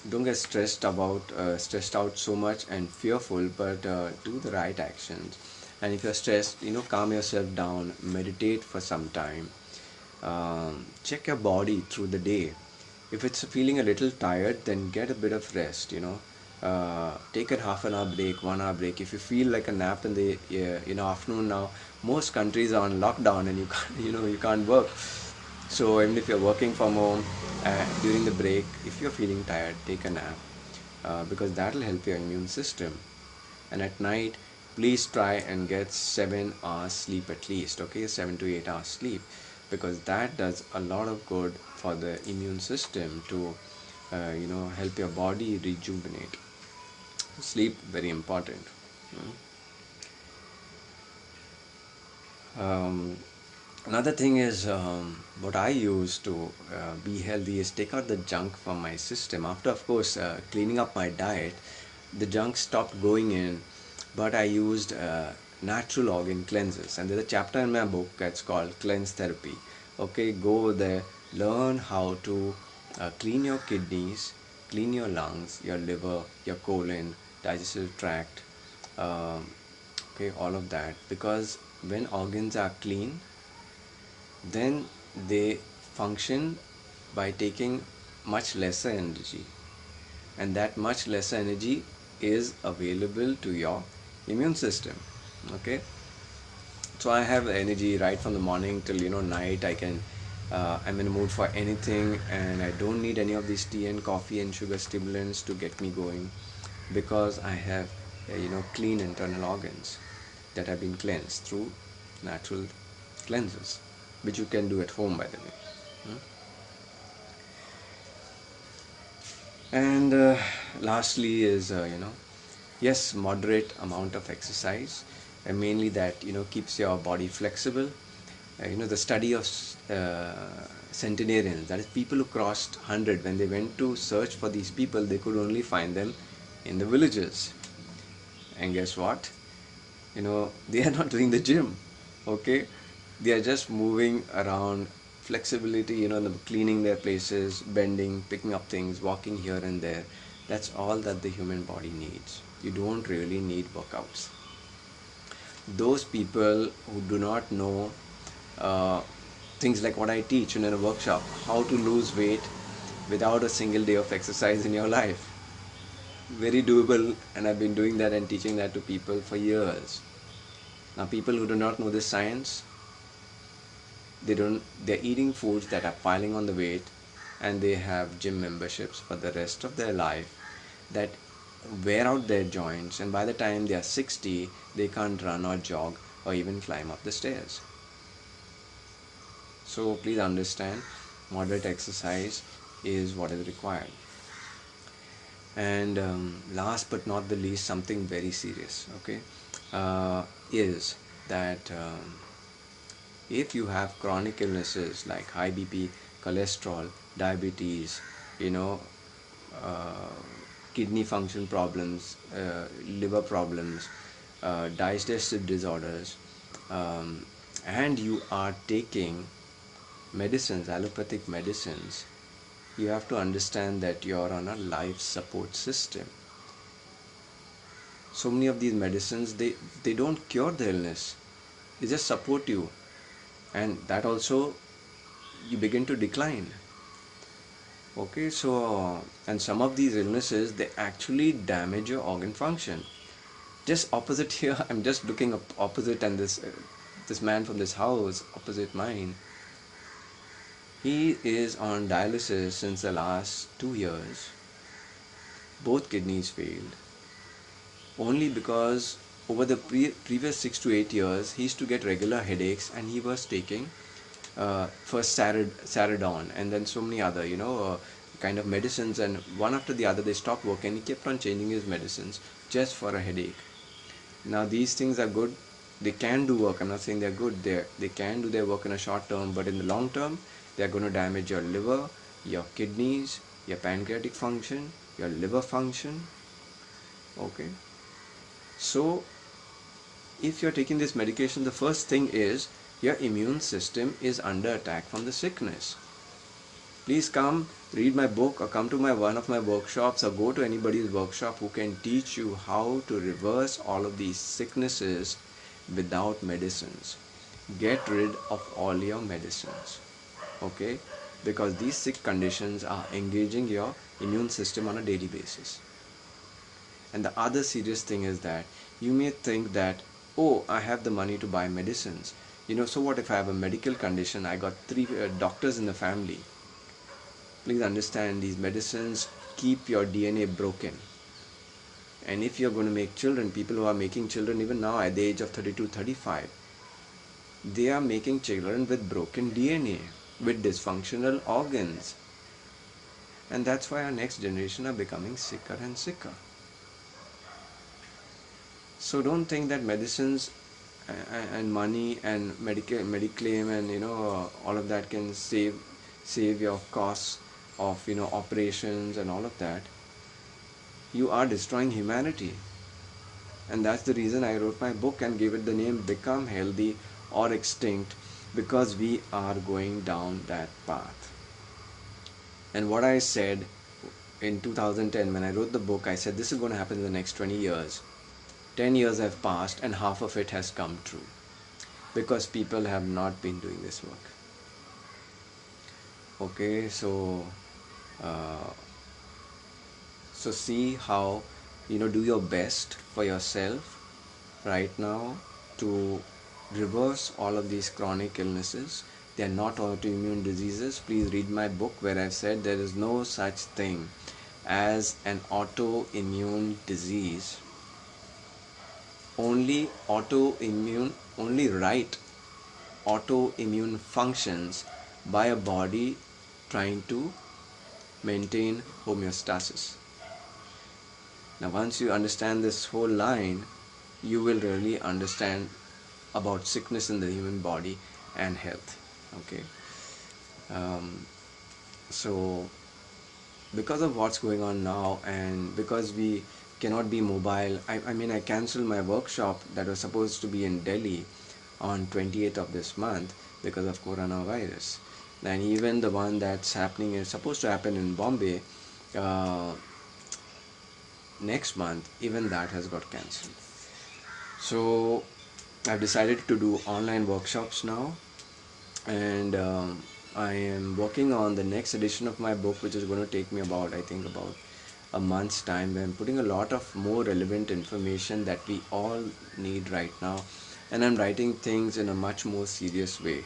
don't get stressed out so much and fearful, but do the right actions. And if you're stressed, calm yourself down, meditate for some time, check your body through the day, If it's feeling a little tired, then get a bit of rest, take a half an hour break, 1 hour break. If you feel like a nap in the afternoon now, most countries are on lockdown and you can't, you can't work. So even if you're working from home, during the break, if you're feeling tired, take a nap, because that will help your immune system. And at night, please try and get 7 hours sleep at least, okay, 7 to 8 hours sleep, because that does a lot of good for the immune system to help your body rejuvenate. Sleep very important. um, Another thing is, what I use to be healthy is take out the junk from my system. After, of course, cleaning up my diet, the junk stopped going in, but I used natural organ cleanses. And there's a chapter in my book that's called Cleanse Therapy. Okay, go over there, learn how to clean your kidneys, clean your lungs, your liver, your colon, digestive tract, um, okay, all of that. Because when organs are clean, then they function by taking much lesser energy, and that much lesser energy is available to your immune system. Okay, so I have energy right from the morning till night. I'm in the mood for anything, and I don't need any of these tea and coffee and sugar stimulants to get me going, because I have clean internal organs that have been cleansed through natural cleanses, which you can do at home, by the way. Hmm? And lastly is, yes, moderate amount of exercise, and mainly that keeps your body flexible. The study of centenarians, that is people who crossed 100, when they went to search for these people, they could only find them in the villages. And guess what? They are not doing the gym. Okay, they are just moving around. Flexibility, cleaning their places, bending, picking up things, walking here and there. That's all that the human body needs. You don't really need workouts. Those people who do not know uh, things like what I teach in a workshop, how to lose weight without a single day of exercise in your life, very doable, and I've been doing that and teaching that to people for years. Now, people who do not know this science, they're eating foods that are piling on the weight, and they have gym memberships for the rest of their life that wear out their joints, and by the time they are 60, they can't run or jog or even climb up the stairs. So please understand, moderate exercise is what is required. And last but not the least, something very serious, okay, is that if you have chronic illnesses like high BP, cholesterol, diabetes, you know, uh, kidney function problems, liver problems, digestive disorders, um, and you are taking medicines, allopathic medicines, you have to understand that you're on a life support system. So many of these medicines, they don't cure the illness, they just support you, and that also you begin to decline. Okay, so and some of these illnesses, they actually damage your organ function. Just opposite here, I'm just looking up opposite, and this man from this house opposite mine, he is on dialysis since the last 2 years. Both kidneys failed, only because over the previous 6 to 8 years he used to get regular headaches, and he was taking first Saradon, and then so many other kind of medicines, and one after the other they stopped working. He kept on changing his medicines just for a headache. Now these things are good, they can do work. I'm not saying they're good, they can do their work in a short term, but in the long term they're going to damage your liver, your kidneys, your pancreatic function, your liver function. Okay, so if you're taking this medication, the first thing is your immune system is under attack from the sickness. Please come read my book, or come to one of my workshops, or go to anybody's workshop who can teach you how to reverse all of these sicknesses without medicines. Get rid of all your medicines. Okay, because these sick conditions are engaging your immune system on a daily basis. And the other serious thing is that you may think that, oh, I have the money to buy medicines. So what if I have a medical condition? I got three doctors in the family. Please understand, these medicines keep your DNA broken. And if you're going to make children, people who are making children even now at the age of 32, 35, they are making children with broken DNA, with dysfunctional organs. And that's why our next generation are becoming sicker and sicker. So don't think that medicines and money and mediclaim and all of that can save your costs of operations and all of that. You are destroying humanity. And that's the reason I wrote my book and gave it the name Become Healthy or Extinct, because we are going down that path. And what I said in 2010 when I wrote the book, I said this is going to happen in the next 20 years. 10 years have passed and half of it has come true, because people have not been doing this work. Okay, so see how, do your best for yourself right now to reverse all of these chronic illnesses. They are not autoimmune diseases. Please read my book where I've said there is no such thing as an autoimmune disease. Only right autoimmune functions by a body trying to maintain homeostasis. Now once you understand this whole line, you will really understand about sickness in the human body and health. Okay, so because of what's going on now, and because we cannot be mobile, I canceled my workshop that was supposed to be in Delhi on 28th of this month because of coronavirus. And even the one that's happening is supposed to happen in Bombay next month, even that has got cancelled. So I've decided to do online workshops now, and I am working on the next edition of my book, which is going to take me about a month's time. I'm putting a lot of more relevant information that we all need right now, and I'm writing things in a much more serious way.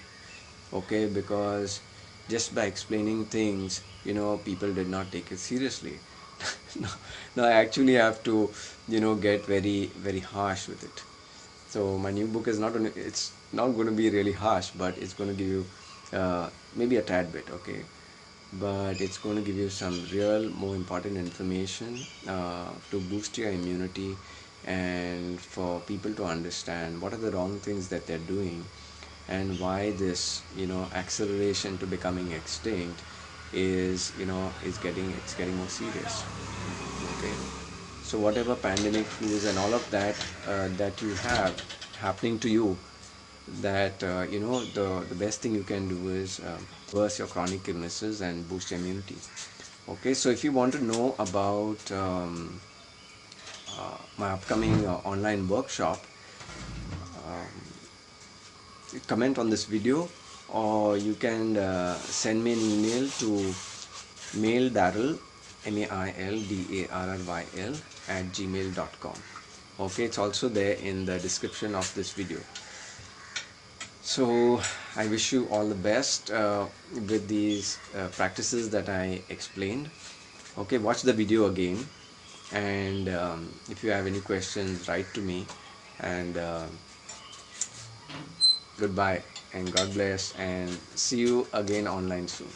Okay, because just by explaining things, people did not take it seriously. No, I actually have to get very, very harsh with it. So my new book is it's not going to be really harsh, but it's going to give you maybe a tad bit, okay, but it's going to give you some real more important information to boost your immunity, and for people to understand what are the wrong things that they're doing, and why this acceleration to becoming extinct is getting more serious. Okay, so whatever pandemic flus and all of that that you have happening to you, that the best thing you can do is reverse your chronic illnesses and boost your immunity. Okay, so if you want to know about my upcoming online workshop, comment on this video, or you can send me an email to maildarryl maildarryl @gmail.com. Okay, it's also there in the description of this video. So I wish you all the best with these practices that I explained. Okay, watch the video again, and if you have any questions, write to me, and goodbye and God bless, and see you again online soon.